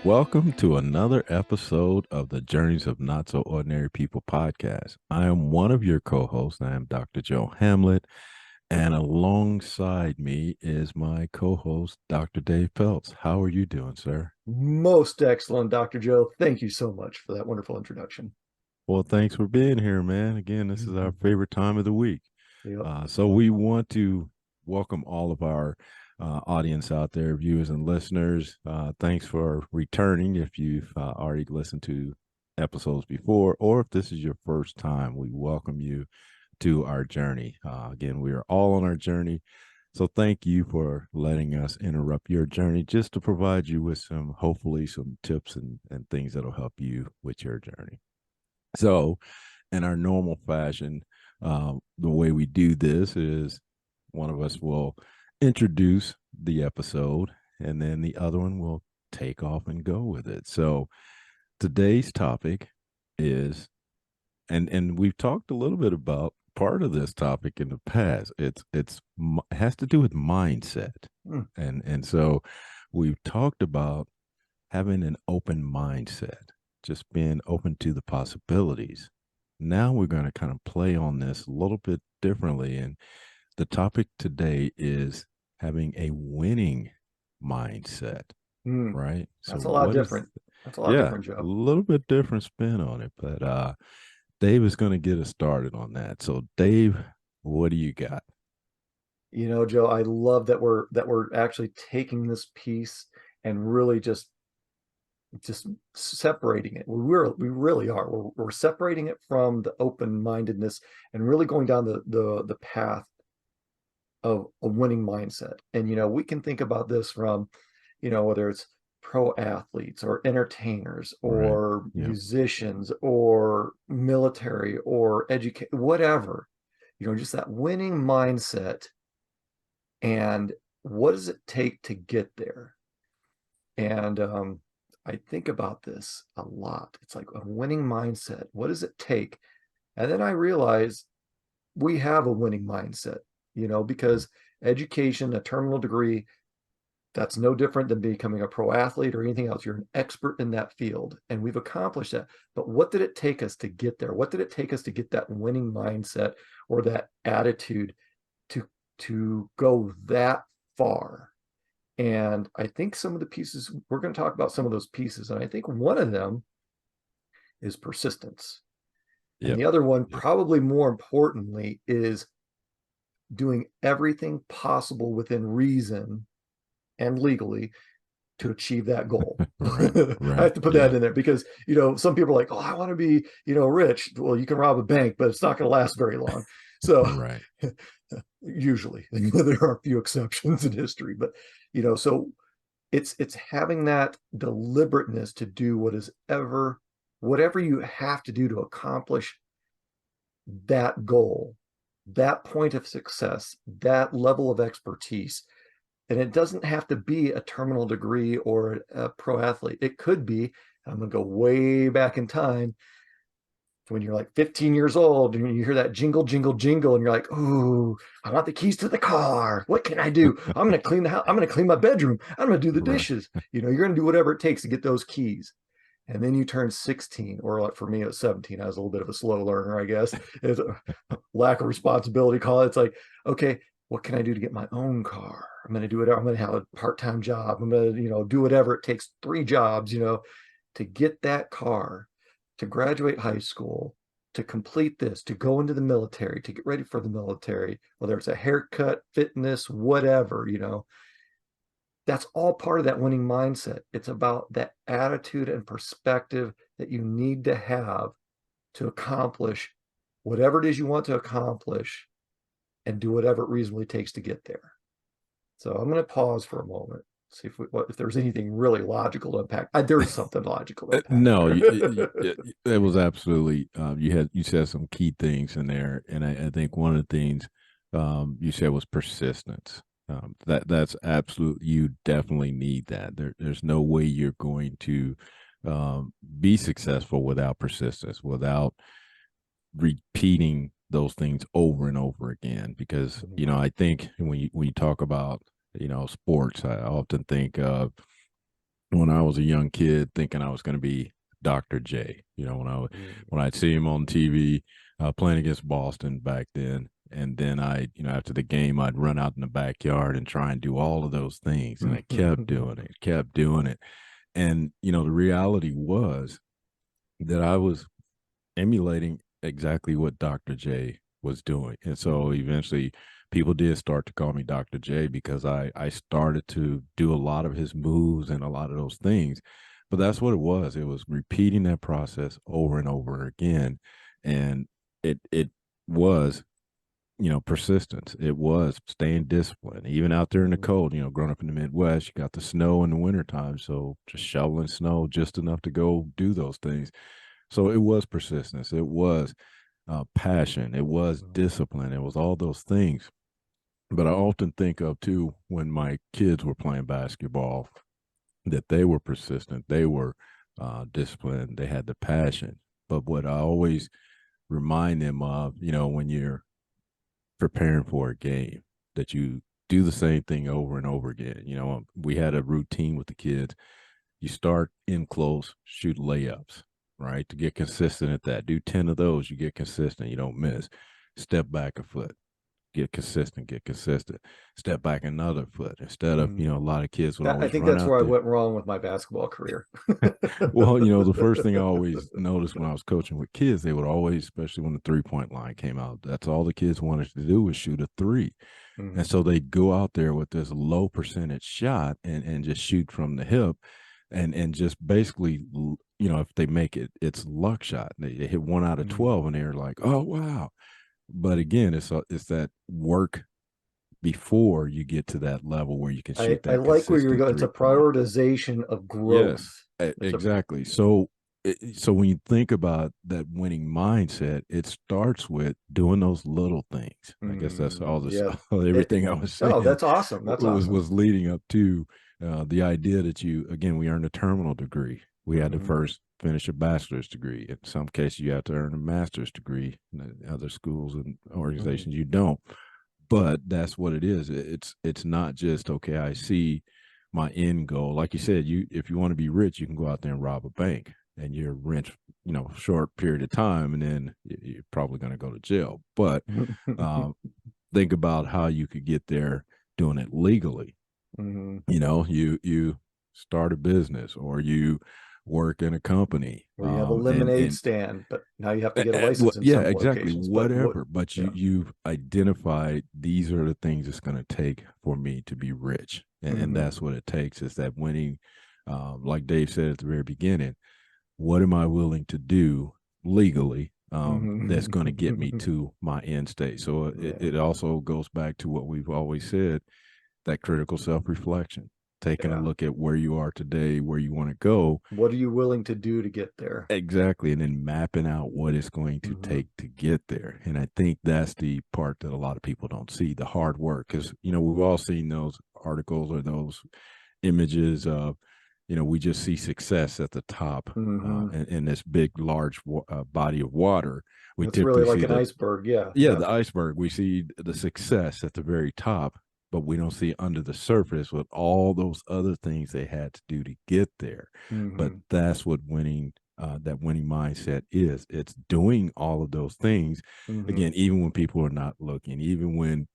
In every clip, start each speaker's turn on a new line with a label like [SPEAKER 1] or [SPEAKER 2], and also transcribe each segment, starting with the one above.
[SPEAKER 1] Welcome to another episode of the Journeys of Not So Ordinary People podcast. I am one of your co hosts. I am Dr. Joe Hamlett, and alongside me is my co host, Dr. Dave Peltz. How are you doing, sir?
[SPEAKER 2] Most excellent, Dr. Joe. Thank you so much for that wonderful introduction.
[SPEAKER 1] Well, thanks for being here, man. Again, this is our favorite time of the week.
[SPEAKER 2] Yep.
[SPEAKER 1] So we want to welcome all of our audience out there, viewers and listeners. Thanks for returning. If you've already listened to episodes before, or if this is your first time, we welcome you to our journey. Again, we are all on our journey. So thank you for letting us interrupt your journey just to provide you with hopefully some tips and things that'll help you with your journey. So, in our normal fashion, the way we do this is one of us will introduce the episode, and then the other one will take off and go with it. So, today's topic is, and we've talked a little bit about part of this topic in the past. It has to do with mindset,
[SPEAKER 2] Mm.
[SPEAKER 1] and so we've talked about having an open mindset, just being open to the possibilities. Now we're going to kind of play on this a little bit differently. And the topic today is having a winning mindset,
[SPEAKER 2] Mm.
[SPEAKER 1] right? So
[SPEAKER 2] That's a lot
[SPEAKER 1] what is,
[SPEAKER 2] different. That's a lot
[SPEAKER 1] yeah,
[SPEAKER 2] different,
[SPEAKER 1] a
[SPEAKER 2] Joe.
[SPEAKER 1] little bit different spin on it, but Dave is going to get us started on that. So Dave, what do you got?
[SPEAKER 2] Joe, I love that we're actually taking this piece and really just separating it. We really are. We're separating it from the open-mindedness and really going down the path of a winning mindset. And we can think about this from, whether it's pro athletes or entertainers
[SPEAKER 1] Right.
[SPEAKER 2] or
[SPEAKER 1] Yep.
[SPEAKER 2] musicians or military or educate, whatever, just that winning mindset. And what does it take to get there? And I think about this a lot. It's like a winning mindset. What does it take? And then I realize we have a winning mindset, because education, a terminal degree, that's no different than becoming a pro athlete or anything else. You're an expert in that field, and we've accomplished that. But what did it take us to get there? What did it take us to get that winning mindset or that attitude to go that far? And I think some of the pieces, we're going to talk about some of those pieces, and I think one of them is persistence. And
[SPEAKER 1] Yep.
[SPEAKER 2] the other one,
[SPEAKER 1] Yep.
[SPEAKER 2] probably more importantly, is doing everything possible within reason and legally to achieve that goal.
[SPEAKER 1] Right.
[SPEAKER 2] I
[SPEAKER 1] Right.
[SPEAKER 2] have to put that
[SPEAKER 1] Yeah.
[SPEAKER 2] in there because, some people are like, oh, I want to be, rich. Well, you can rob a bank, but it's not going to last very long. So
[SPEAKER 1] Right.
[SPEAKER 2] usually there are a few exceptions in history, but, so it's having that deliberateness to do whatever you have to do to accomplish that goal, that point of success, that level of expertise. And it doesn't have to be a terminal degree or a pro athlete. It could be, I'm going to go way back in time, when you're like 15 years old and you hear that jingle, jingle, jingle, and you're like, "Ooh, I want the keys to the car. What can I do? I'm going to clean the house. I'm going to clean my bedroom. I'm going to do the
[SPEAKER 1] Right.
[SPEAKER 2] dishes." You're going to do whatever it takes to get those keys. And then you turn 16, or like for me, it was 17. I was a little bit of a slow learner, I guess. It's a lack of responsibility call. It's like, okay, what can I do to get my own car? I'm going to do it. I'm going to have a part-time job. I'm going to, do whatever it takes, 3 jobs, to get that car, to graduate high school, to complete this, to go into the military, to get ready for the military, whether it's a haircut, fitness, whatever, that's all part of that winning mindset. It's about that attitude and perspective that you need to have to accomplish whatever it is you want to accomplish and do whatever it reasonably takes to get there. So I'm going to pause for a moment, see if there's anything really logical to unpack. There's something logical to unpack
[SPEAKER 1] No,
[SPEAKER 2] there.
[SPEAKER 1] it was absolutely. You said some key things in there, and I think one of the things you said was persistence. That's absolute. You definitely need that. There's no way you're going to be successful without persistence, without repeating those things over and over again. Because I think when you talk about sports, I often think of when I was a young kid, thinking I was going to be Dr. J. When I'd see him on TV playing against Boston back then, and then after the game, I'd run out in the backyard and try and do all of those things, and I kept doing it, and the reality was that I was emulating exactly what Dr. J was doing. And so eventually people did start to call me Dr. J because I started to do a lot of his moves and a lot of those things. But that's what it was. It was repeating that process over and over again. And it was, persistence. It was staying disciplined. Even out there in the cold, growing up in the Midwest, you got the snow in the wintertime. So just shoveling snow just enough to go do those things. So it was persistence. It was passion. It was discipline. It was all those things. But I often think of too when my kids were playing basketball that they were persistent. They were disciplined. They had the passion. But what I always remind them of, when you're preparing for a game, that you do the same thing over and over again. We had a routine with the kids. You start in close, shoot layups, right? To get consistent at that. Do 10 of those, you get consistent, you don't miss. Step back a foot, get consistent, get consistent. Step back another foot. Instead of, a lot of kids would
[SPEAKER 2] I
[SPEAKER 1] always
[SPEAKER 2] think
[SPEAKER 1] run
[SPEAKER 2] that's
[SPEAKER 1] out
[SPEAKER 2] where I
[SPEAKER 1] there.
[SPEAKER 2] went wrong with my basketball career.
[SPEAKER 1] Well, the first thing I always noticed when I was coaching with kids, they would always, especially when the 3-point line came out, that's all the kids wanted to do was shoot a three. And so they go out there with this low percentage shot and just shoot from the hip and just basically, if they make it, it's luck shot. They hit 1 out of 12 and they're like, oh, wow. But again, it's that work before you get to that level where you can shoot
[SPEAKER 2] I
[SPEAKER 1] that
[SPEAKER 2] like where you're
[SPEAKER 1] consistent
[SPEAKER 2] going. It's a
[SPEAKER 1] 3-point.
[SPEAKER 2] prioritization of
[SPEAKER 1] Yes,
[SPEAKER 2] growth.
[SPEAKER 1] exactly. So when you think about that winning mindset, it starts with doing those little things. I guess that's all this,
[SPEAKER 2] Yeah.
[SPEAKER 1] everything I was
[SPEAKER 2] No,
[SPEAKER 1] saying
[SPEAKER 2] that's awesome. That's awesome.
[SPEAKER 1] was leading up to the idea that we earned a terminal degree. We had to first finish a bachelor's degree. In some cases, you have to earn a master's degree. In other schools and organizations, you don't. But that's what it is. It's not just okay. I see my end goal. Like you said, if you want to be rich, you can go out there and rob a bank, and you're rich, short period of time, and then you're probably going to go to jail. But uh, think about how you could get there doing it legally. You start a business or you work in a company,
[SPEAKER 2] Where you have a lemonade stand, but now you have to get a license in
[SPEAKER 1] yeah,
[SPEAKER 2] some
[SPEAKER 1] exactly,
[SPEAKER 2] locations. But what?
[SPEAKER 1] whatever. But
[SPEAKER 2] Yeah.
[SPEAKER 1] you've identified these are the things it's going to take for me to be rich, and that's what it takes is that winning. Like Dave said at the very beginning, what am I willing to do legally that's going to get me to my end state? So it also goes back to what we've always said, that critical self-reflection, taking a
[SPEAKER 2] Yeah.
[SPEAKER 1] look at where you are today, where you want to go.
[SPEAKER 2] What are you willing to do to get there?
[SPEAKER 1] Exactly. And then mapping out what it's going to take to get there. And I think that's the part that a lot of people don't see, the hard work. Because, we've all seen those articles or those images of, we just see success at the top in this big, large body of water. We
[SPEAKER 2] It's really
[SPEAKER 1] typically
[SPEAKER 2] like
[SPEAKER 1] see
[SPEAKER 2] an
[SPEAKER 1] the,
[SPEAKER 2] iceberg. Yeah.
[SPEAKER 1] yeah,
[SPEAKER 2] Yeah.
[SPEAKER 1] the iceberg. We see the success at the very top, but we don't see under the surface with all those other things they had to do to get there. But that's what that winning mindset is. It's doing all of those things again, even when people are not looking, even when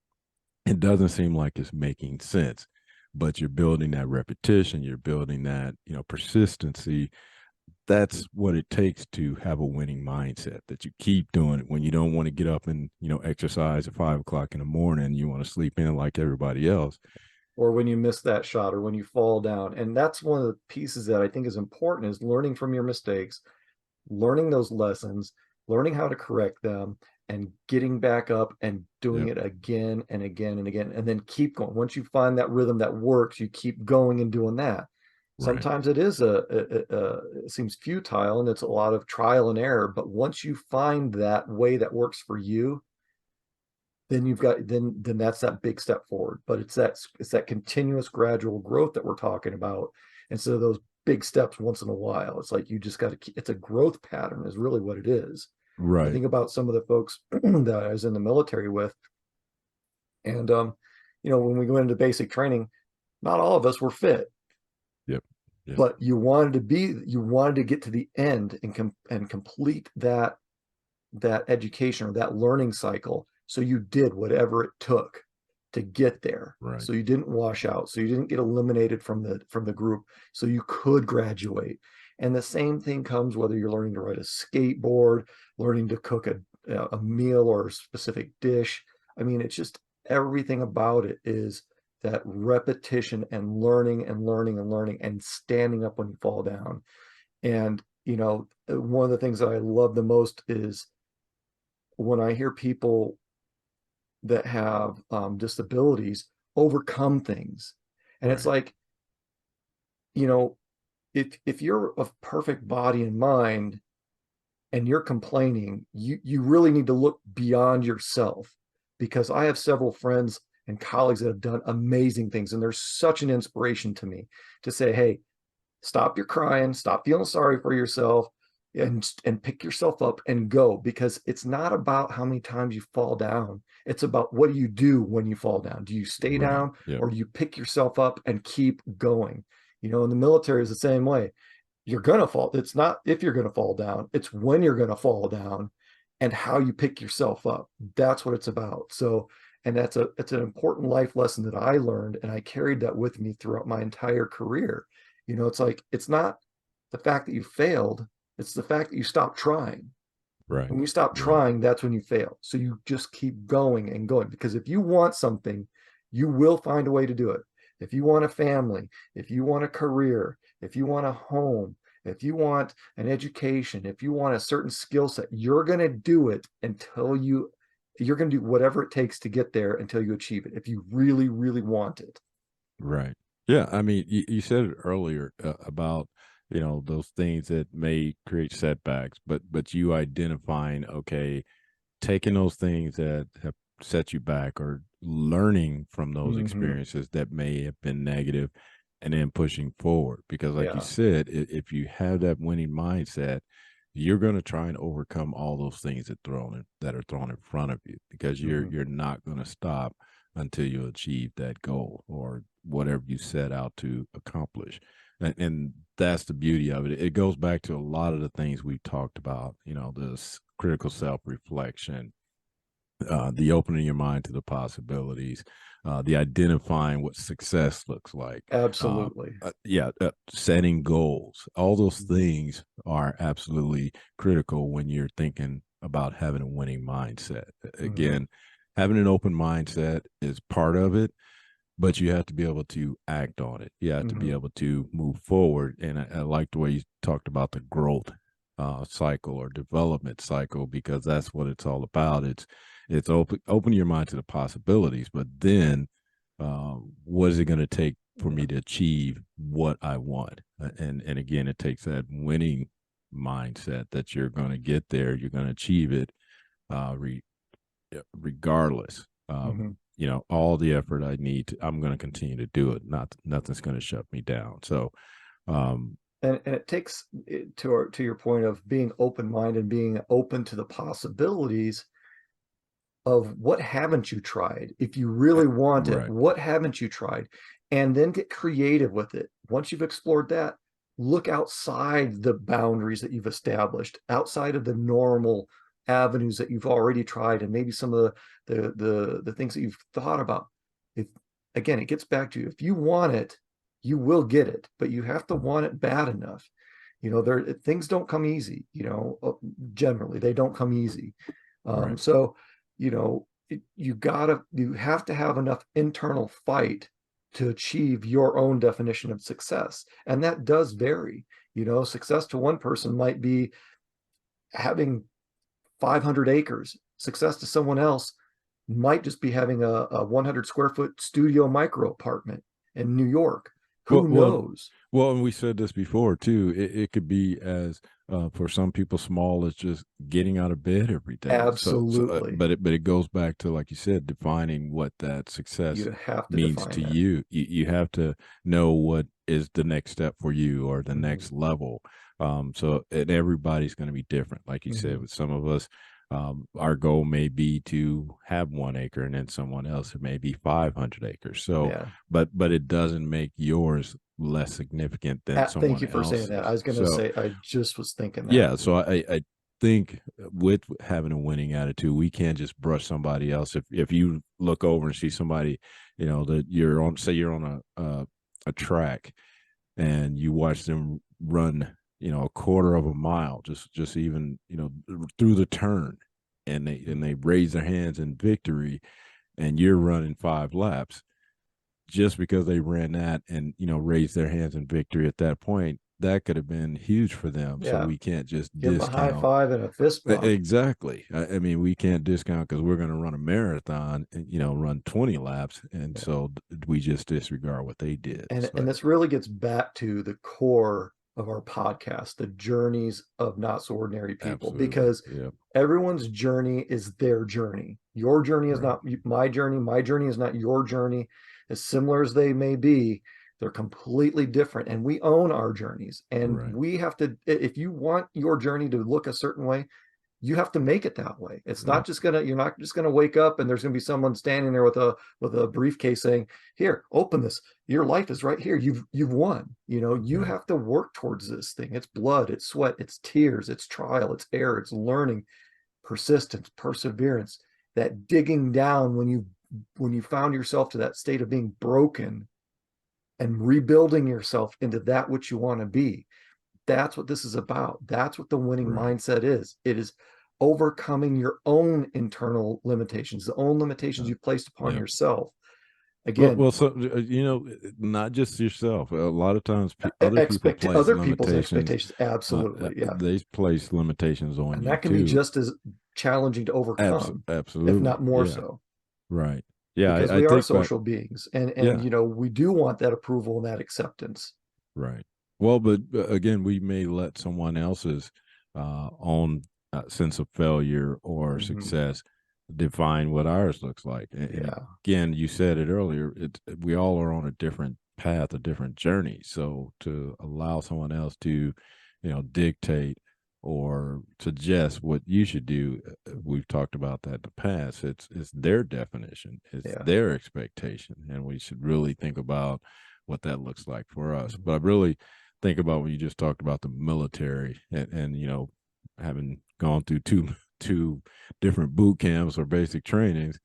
[SPEAKER 1] it doesn't seem like it's making sense. But you're building that repetition, you're building that, persistency. That's what it takes to have a winning mindset, that you keep doing it when you don't want to get up and exercise at 5 o'clock in the morning. You want to sleep in like everybody else.
[SPEAKER 2] Or when you miss that shot or when you fall down. And that's one of the pieces that I think is important is learning from your mistakes, learning those lessons, learning how to correct them, and getting back up and doing
[SPEAKER 1] Yep.
[SPEAKER 2] it again and again and again, and then keep going. Once you find that rhythm that works, you keep going and doing that.
[SPEAKER 1] Right.
[SPEAKER 2] Sometimes it is it seems futile and it's a lot of trial and error, but once you find that way that works for you, then you've got then that's that big step forward. But it's that continuous gradual growth that we're talking about instead of those big steps once in a while. It's like you just got to, it's a growth pattern is really what it is. I
[SPEAKER 1] Right.
[SPEAKER 2] think about some of the folks that I was in the military with, and when we go into basic training, not all of us were fit.
[SPEAKER 1] Yep. Yeah.
[SPEAKER 2] but you wanted to get to the end and complete that education or that learning cycle. So you did whatever it took to get there.
[SPEAKER 1] Right.
[SPEAKER 2] So you didn't wash out. So you didn't get eliminated from the group. So you could graduate. And the same thing comes whether you're learning to ride a skateboard, learning to cook a meal or a specific dish. I mean, it's just everything about it is that repetition and learning and learning and learning and standing up when you fall down. And, one of the things that I love the most is when I hear people that have disabilities overcome things. And it's
[SPEAKER 1] Right.
[SPEAKER 2] like, you know, if you're of perfect body and mind and you're complaining, you really need to look beyond yourself, because I have several friends and colleagues that have done amazing things. And they're such an inspiration to me to say, hey, stop your crying, stop feeling sorry for yourself, and pick yourself up and go, because it's not about how many times you fall down. It's about what do you do when you fall down? Do you stay
[SPEAKER 1] Right.
[SPEAKER 2] down,
[SPEAKER 1] Yep.
[SPEAKER 2] or do you pick yourself up and keep going? In the military is the same way. You're gonna fall. It's not if you're gonna fall down, it's when you're gonna fall down and how you pick yourself up. That's what it's about. So, and it's an important life lesson that I learned, and I carried that with me throughout my entire career. It's like, it's not the fact that you failed, it's the fact that you stopped trying.
[SPEAKER 1] Right.
[SPEAKER 2] When you stop
[SPEAKER 1] Right.
[SPEAKER 2] trying, that's when you fail. So you just keep going and going, because if you want something, you will find a way to do it. If you want a family, if you want a career, if you want a home, if you want an education, if you want a certain skill set, you're going to do it until you're going to do whatever it takes to get there until you achieve it, if you really, really want it.
[SPEAKER 1] Right. Yeah. I mean, you said it earlier about, those things that may create setbacks, but you identifying, okay, taking those things that have set you back or learning from those
[SPEAKER 2] Mm-hmm.
[SPEAKER 1] experiences that may have been negative and then pushing forward. Because, like you
[SPEAKER 2] Yeah.
[SPEAKER 1] said, if you have that winning mindset, you're going to try and overcome all those things that are thrown in front of you, because
[SPEAKER 2] Mm-hmm.
[SPEAKER 1] you're not going to stop until you achieve that goal or whatever you set out to accomplish. And that's the beauty of it. It goes back to a lot of the things we've talked about, this critical self reflection, the opening your mind to the possibilities, the identifying what success looks like. Uh,
[SPEAKER 2] Absolutely.
[SPEAKER 1] Setting goals. All those
[SPEAKER 2] Mm-hmm.
[SPEAKER 1] things are absolutely critical when you're thinking about having a winning mindset.
[SPEAKER 2] Mm-hmm.
[SPEAKER 1] Again, having an open mindset is part of it, but you have to be able to act on it. You have to be
[SPEAKER 2] Mm-hmm.
[SPEAKER 1] able to move forward. And I like the way you talked about the growth cycle or development cycle, because that's what it's all about. It's open your mind to the possibilities, but then what is it going to take for
[SPEAKER 2] Yeah.
[SPEAKER 1] me to achieve what I want? And again, it takes that winning mindset that you're going to get there, you're going to achieve it, uh, re, regardless.
[SPEAKER 2] Mm-hmm.
[SPEAKER 1] All the effort I need to, I'm going to continue to do it. Nothing's going to shut me down. So, um,
[SPEAKER 2] And it takes to your point of being open-minded and being open to the possibilities of what haven't you tried. If you
[SPEAKER 1] uh,
[SPEAKER 2] really want it,
[SPEAKER 1] right,
[SPEAKER 2] what haven't you tried? And then get creative with it. Once you've explored that, look outside the boundaries that you've established, outside of the normal avenues that you've already tried, and maybe some of the things that you've thought about. If Again, it gets back to, if you want it, you will get it, but you have to want it bad enough. There, things don't come easy, generally they don't come easy.
[SPEAKER 1] right,
[SPEAKER 2] So, you have to have enough internal fight to achieve your own definition of success. And that does vary. Success to one person might be having 500 acres. Success to someone else might just be having a 100 square foot studio micro apartment in New York.
[SPEAKER 1] Well,
[SPEAKER 2] Who
[SPEAKER 1] well,
[SPEAKER 2] knows?
[SPEAKER 1] well, and we said this before too. It could be as for some people small as just getting out of bed every day.
[SPEAKER 2] Absolutely.
[SPEAKER 1] But it goes back to, like you said, defining what that success
[SPEAKER 2] You have to
[SPEAKER 1] means
[SPEAKER 2] define
[SPEAKER 1] to
[SPEAKER 2] that.
[SPEAKER 1] you. You have to know what is the next step for you or the
[SPEAKER 2] Mm-hmm.
[SPEAKER 1] next level. And everybody's going to be different. Like you said,
[SPEAKER 2] Mm-hmm.
[SPEAKER 1] with some of us. Our goal may be to have 1 acre, and then someone else it may be 500 acres. So,
[SPEAKER 2] Yeah.
[SPEAKER 1] but it doesn't make yours less significant than
[SPEAKER 2] Thank
[SPEAKER 1] someone
[SPEAKER 2] you for saying that. I
[SPEAKER 1] else's.
[SPEAKER 2] was going to
[SPEAKER 1] So,
[SPEAKER 2] say, I just was thinking that.
[SPEAKER 1] yeah, so I think with having a winning attitude, we can't just brush somebody else. If you look over and see somebody, that you're on, say you're on a track, and you watch them run, a quarter of a mile, just even, through the turn, and they raise their hands in victory, and you're running 5 laps, just because they ran that and raised their hands in victory at that point, that could have been huge for them. So
[SPEAKER 2] Yeah.
[SPEAKER 1] we can't just
[SPEAKER 2] Give them a high
[SPEAKER 1] discount.
[SPEAKER 2] five and a fist bump.
[SPEAKER 1] Exactly. I mean, we can't discount because we're going to run a marathon and run 20 laps, and
[SPEAKER 2] Yeah.
[SPEAKER 1] so we just disregard what they did.
[SPEAKER 2] And
[SPEAKER 1] So
[SPEAKER 2] this really gets back to the core of our podcast, the journeys of not so ordinary people,
[SPEAKER 1] absolutely,
[SPEAKER 2] because
[SPEAKER 1] yeah,
[SPEAKER 2] everyone's journey is their journey. Your journey is
[SPEAKER 1] right,
[SPEAKER 2] not my journey. My journey is not your journey. As similar as they may be, they're completely different. And we own our journeys. And
[SPEAKER 1] right,
[SPEAKER 2] we have to, if you want your journey to look a certain way, you have to make it that way. It's
[SPEAKER 1] yeah,
[SPEAKER 2] not just gonna, you're not just gonna wake up and there's gonna be someone standing there with a briefcase saying, here, open this. Your life is right here. You've won. You
[SPEAKER 1] right,
[SPEAKER 2] have to work towards this thing. It's blood, it's sweat, it's tears, it's trial, it's error, it's learning, persistence, perseverance, that digging down when you found yourself to that state of being broken and rebuilding yourself into that which you want to be. That's what this is about. That's what the winning
[SPEAKER 1] right.
[SPEAKER 2] mindset is. It is overcoming your own internal limitations, the own limitations
[SPEAKER 1] Yeah,
[SPEAKER 2] you've placed upon
[SPEAKER 1] yeah.
[SPEAKER 2] yourself.
[SPEAKER 1] Well,
[SPEAKER 2] Again,
[SPEAKER 1] well, so not just yourself. A lot of times, other people place
[SPEAKER 2] other people's
[SPEAKER 1] limitations.
[SPEAKER 2] expectations. Absolutely. Yeah.
[SPEAKER 1] They place limitations on
[SPEAKER 2] And
[SPEAKER 1] you
[SPEAKER 2] that can be
[SPEAKER 1] too.
[SPEAKER 2] just as challenging to overcome, if not
[SPEAKER 1] Absolutely,
[SPEAKER 2] more
[SPEAKER 1] yeah,
[SPEAKER 2] so,
[SPEAKER 1] right, yeah.
[SPEAKER 2] because
[SPEAKER 1] I
[SPEAKER 2] we are
[SPEAKER 1] think back,
[SPEAKER 2] social beings, and
[SPEAKER 1] yeah,
[SPEAKER 2] we do want that approval and that acceptance.
[SPEAKER 1] right. Well, but again, we may let someone else's own sense of failure or
[SPEAKER 2] Mm-hmm.
[SPEAKER 1] success define what ours looks like. And
[SPEAKER 2] Yeah.
[SPEAKER 1] again, you said it earlier. We all are on a different path, a different journey. So to allow someone else to, dictate or suggest what you should do, we've talked about that in the past. It's their definition, it's
[SPEAKER 2] Yeah.
[SPEAKER 1] their expectation, and we should really think about what that looks like for us.
[SPEAKER 2] Mm-hmm.
[SPEAKER 1] But I really think about when you just talked about the military, and having gone through two different boot camps or basic trainings,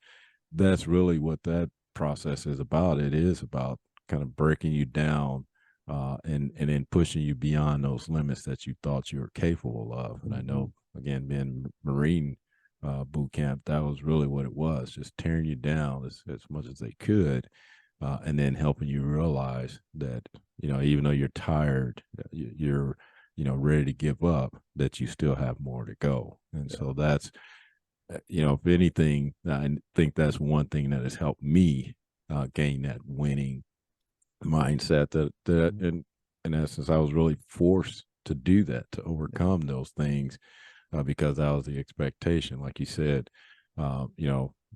[SPEAKER 1] that's really what that process is about. It is about kind of breaking you down, and then pushing you beyond those limits that you thought you were capable of. And I
[SPEAKER 2] Mm-hmm.
[SPEAKER 1] know, again, being Marine boot camp, that was really what it was, just tearing you down as much as they could, and then helping you realize that, even though you're tired, you're ready to give up, that you still have more to go. And
[SPEAKER 2] Yeah.
[SPEAKER 1] so that's, if anything, I think that's one thing that has helped me gain that winning mindset, that
[SPEAKER 2] Mm-hmm.
[SPEAKER 1] in essence I was really forced to do that, to overcome those things, because that was the expectation. Like you said,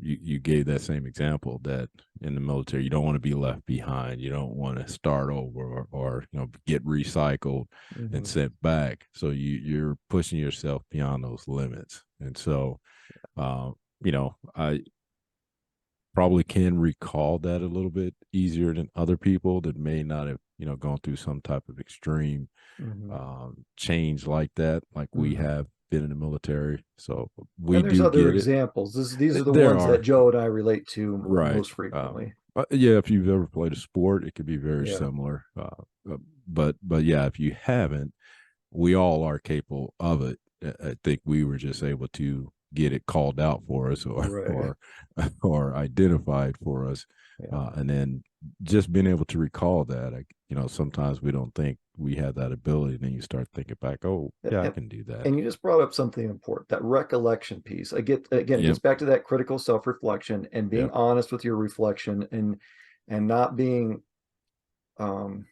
[SPEAKER 1] you gave that same example, that in the military you don't want to be left behind, you don't want to start over, or get recycled and
[SPEAKER 2] Mm-hmm.
[SPEAKER 1] sent back. So you're pushing yourself beyond those limits. And so, I probably can recall that a little bit easier than other people that may not have, gone through some type of extreme
[SPEAKER 2] Mm-hmm.
[SPEAKER 1] change like that, like we
[SPEAKER 2] Mm-hmm.
[SPEAKER 1] have been in the military. So we
[SPEAKER 2] And there's
[SPEAKER 1] do
[SPEAKER 2] other
[SPEAKER 1] get it.
[SPEAKER 2] examples. These are the
[SPEAKER 1] There
[SPEAKER 2] ones that
[SPEAKER 1] are,
[SPEAKER 2] Joe and I relate to
[SPEAKER 1] right.
[SPEAKER 2] most frequently.
[SPEAKER 1] Yeah, if you've ever played a sport, it could be very
[SPEAKER 2] Yeah.
[SPEAKER 1] similar. But yeah, if you haven't, we all are capable of it. I think we were just able to get it called out for us, or
[SPEAKER 2] Right.
[SPEAKER 1] or identified for us,
[SPEAKER 2] Yeah.
[SPEAKER 1] and then just being able to recall that. Sometimes we don't think we have that ability, and then you start thinking back, oh yeah, I
[SPEAKER 2] And,
[SPEAKER 1] can do that.
[SPEAKER 2] and you just brought up something important, that recollection piece. Again, it gets
[SPEAKER 1] Yep,
[SPEAKER 2] back to that critical self-reflection and being
[SPEAKER 1] yep,
[SPEAKER 2] honest with your reflection, and not being um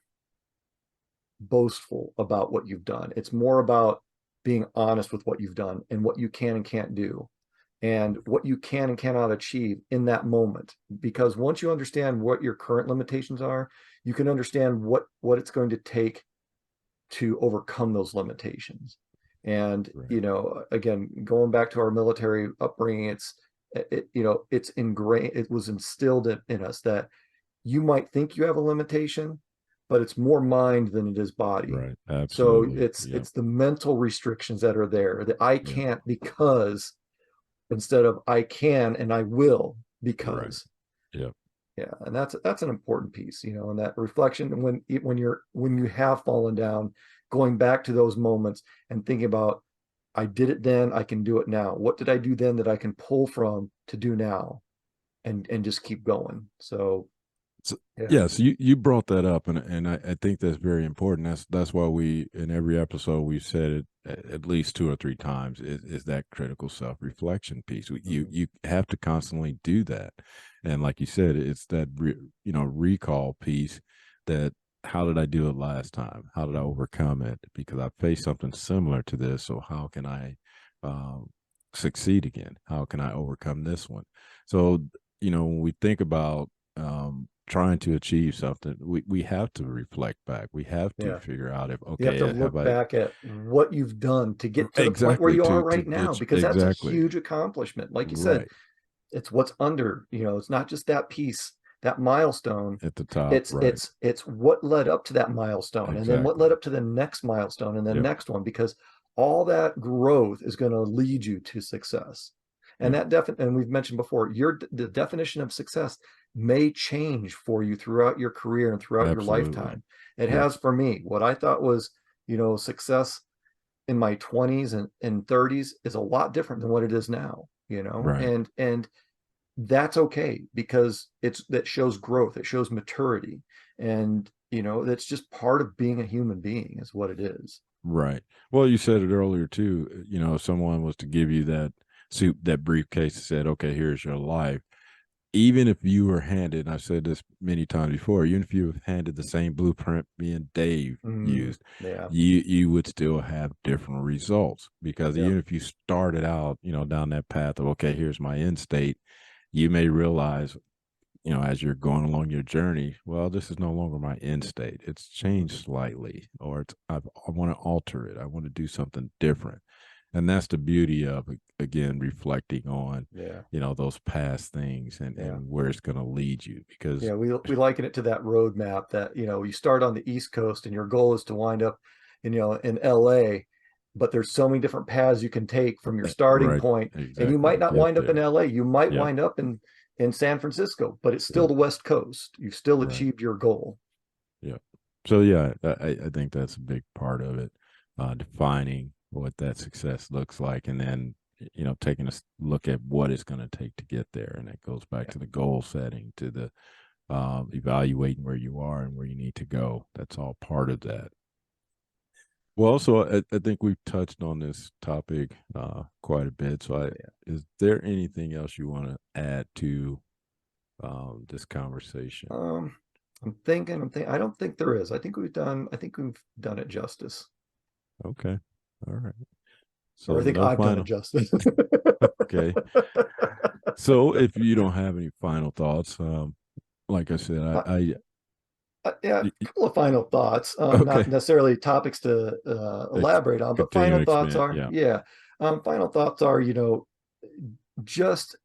[SPEAKER 2] boastful about what you've done. It's more about being honest with what you've done and what you can and can't do, and what you can and cannot achieve in that moment. Because once you understand what your current limitations are, you can understand what it's going to take to overcome those limitations. And,
[SPEAKER 1] Right.
[SPEAKER 2] again, going back to our military upbringing, it's ingrained, it was instilled in us that you might think you have a limitation, but it's more mind than it is body.
[SPEAKER 1] Right.
[SPEAKER 2] So
[SPEAKER 1] Absolutely. Yep.
[SPEAKER 2] it's the mental restrictions that are there, that I
[SPEAKER 1] Yep.
[SPEAKER 2] can't because, instead of I can and I will
[SPEAKER 1] Right.
[SPEAKER 2] because.
[SPEAKER 1] Yep.
[SPEAKER 2] Yeah, and that's an important piece, and that reflection. And when you have fallen down, going back to those moments and thinking about, I did it then, I can do it now. What did I do then that I can pull from to do now, and just keep going. So
[SPEAKER 1] So,
[SPEAKER 2] yeah.
[SPEAKER 1] yeah, so you brought that up, and I think that's very important. That's why we, in every episode, we've said it at least 2 or 3 times, is that critical self reflection piece. You
[SPEAKER 2] Mhm.
[SPEAKER 1] you have to constantly do that, and like you said, it's that recall piece. That, how did I do it last time? How did I overcome it? Because I faced something similar to this. So how can I um, succeed again? How can I overcome this one? So when we think about trying to achieve something, we have to reflect back. We have to
[SPEAKER 2] Yeah.
[SPEAKER 1] figure out if,
[SPEAKER 2] You have to
[SPEAKER 1] okay, have
[SPEAKER 2] look
[SPEAKER 1] I
[SPEAKER 2] back at what you've done to get to the point where
[SPEAKER 1] exactly
[SPEAKER 2] you are
[SPEAKER 1] to
[SPEAKER 2] right now,
[SPEAKER 1] get
[SPEAKER 2] because that's a
[SPEAKER 1] exactly
[SPEAKER 2] huge accomplishment. Like you said,
[SPEAKER 1] right
[SPEAKER 2] it's what's under, it's not just that piece, that milestone.
[SPEAKER 1] at the top,
[SPEAKER 2] it's
[SPEAKER 1] right?
[SPEAKER 2] it's it's what led up to that milestone, and then what
[SPEAKER 1] Exactly.
[SPEAKER 2] led up to the next milestone, and the
[SPEAKER 1] Yep.
[SPEAKER 2] next one, because all that growth is going to lead you to success. And
[SPEAKER 1] Yep.
[SPEAKER 2] and we've mentioned before, the definition of success may change for you throughout your career and throughout your
[SPEAKER 1] Absolutely.
[SPEAKER 2] lifetime. It
[SPEAKER 1] Yep.
[SPEAKER 2] has for me. What I thought was, success in my 20s and 30s is a lot different than what it is now,
[SPEAKER 1] Right.
[SPEAKER 2] and that's okay, because that shows growth, it shows maturity, and that's just part of being a human being, is what it is.
[SPEAKER 1] Right. Well, you said it earlier too. If someone was to give you that suit, that briefcase, and said, "Okay, here's your life." Even if you were handed, and I've said this many times before, even if you were handed the same blueprint me and Dave used,
[SPEAKER 2] Yeah.
[SPEAKER 1] you would still have different results, because
[SPEAKER 2] Yep.
[SPEAKER 1] even if you started out, down that path of, okay, here's my end state, you may realize, as you're going along your journey, well, this is no longer my end state. It's changed slightly, or I want to alter it. I want to do something different. And that's the beauty of, again, reflecting on,
[SPEAKER 2] Yeah.
[SPEAKER 1] those past things, and,
[SPEAKER 2] Yeah.
[SPEAKER 1] where it's going to lead you. Because
[SPEAKER 2] Yeah, we liken it to that roadmap that, you start on the East Coast and your goal is to wind up in LA, but there's so many different paths you can take from your starting
[SPEAKER 1] right,
[SPEAKER 2] point, and you
[SPEAKER 1] exactly,
[SPEAKER 2] might
[SPEAKER 1] to
[SPEAKER 2] not
[SPEAKER 1] get
[SPEAKER 2] wind up in
[SPEAKER 1] there.
[SPEAKER 2] LA. You might
[SPEAKER 1] Yep,
[SPEAKER 2] wind up in San Francisco, but it's still
[SPEAKER 1] yep,
[SPEAKER 2] the West Coast. You've still
[SPEAKER 1] right,
[SPEAKER 2] achieved your goal.
[SPEAKER 1] yep. So yeah, I think that's a big part of it, defining what that success looks like, and then taking a look at what it's going to take to get there, and it goes back
[SPEAKER 2] Yeah.
[SPEAKER 1] to the goal setting, to the evaluating where you are and where you need to go. That's all part of that. Well, also, I think we've touched on this topic quite a bit. So,
[SPEAKER 2] Yeah.
[SPEAKER 1] is there anything else you want to add to this conversation?
[SPEAKER 2] I'm thinking, I don't think there is. I think we've done it justice.
[SPEAKER 1] Okay. All right.
[SPEAKER 2] Or
[SPEAKER 1] So,
[SPEAKER 2] I think
[SPEAKER 1] no
[SPEAKER 2] I've done it
[SPEAKER 1] final.
[SPEAKER 2] justice.
[SPEAKER 1] Okay. So, if you don't have any final thoughts, like I said,
[SPEAKER 2] Uh, yeah,
[SPEAKER 1] y-
[SPEAKER 2] a couple of final thoughts. Not
[SPEAKER 1] okay.
[SPEAKER 2] necessarily topics to elaborate on, but
[SPEAKER 1] Continue
[SPEAKER 2] final
[SPEAKER 1] to
[SPEAKER 2] thoughts
[SPEAKER 1] expand.
[SPEAKER 2] are,
[SPEAKER 1] Yeah.
[SPEAKER 2] yeah. Final thoughts are, just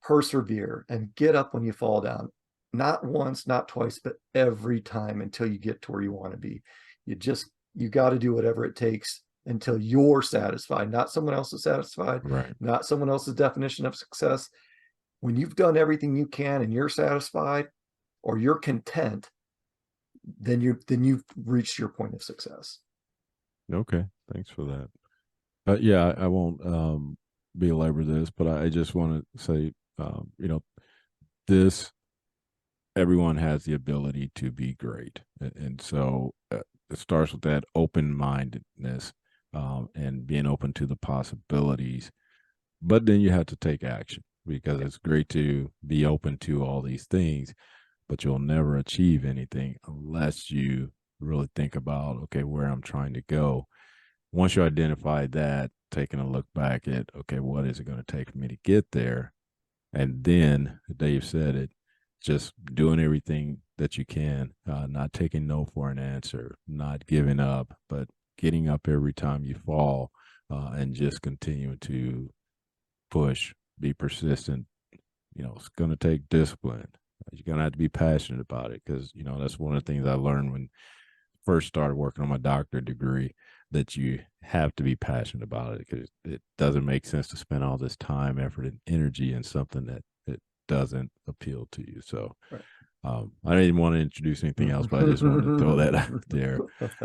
[SPEAKER 2] persevere and get up when you fall down. Not once, not twice, but every time, until you get to where you want to be. You got to do whatever it takes until you're satisfied, not someone else is satisfied,
[SPEAKER 1] Right.
[SPEAKER 2] not someone else's definition of success. When you've done everything you can and you're satisfied, or you're content, then you've reached your point of success.
[SPEAKER 1] Okay. Thanks for that. Yeah, I won't belabor this, but I just want to say, this everyone has the ability to be great, and so it starts with that open mindedness, and being open to the possibilities. But then you have to take action, because
[SPEAKER 2] Yeah.
[SPEAKER 1] it's great to be open to all these things, but you'll never achieve anything unless you really think about, okay, where I'm trying to go. Once you identify that, taking a look back at, okay, what is it going to take for me to get there? And then, Dave said it, just doing everything that you can, not taking no for an answer, not giving up, but getting up every time you fall, and just continue to push, be persistent. It's going to take discipline. You're going to have to be passionate about it because, that's one of the things I learned when first started working on my doctorate degree, that you have to be passionate about it because it doesn't make sense to spend all this time, effort, and energy in something that it doesn't appeal to you. So
[SPEAKER 2] Right.
[SPEAKER 1] I didn't want to introduce anything else, but I just wanted to throw that out there.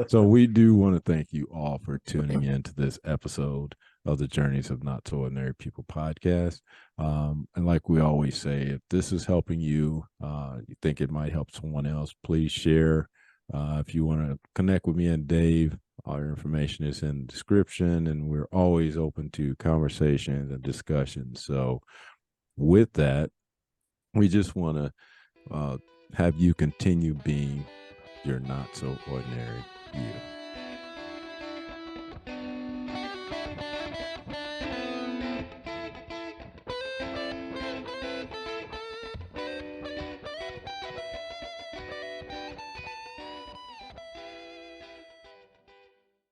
[SPEAKER 1] So we do want to thank you all for tuning in to this episode of the Journeys of Not So Ordinary People podcast. And like we always say, if this is helping you, you think it might help someone else, please share. If you want to connect with me and Dave, our information is in the description, and we're always open to conversations and discussions. So with that, we just want to have you continue being your not so ordinary you.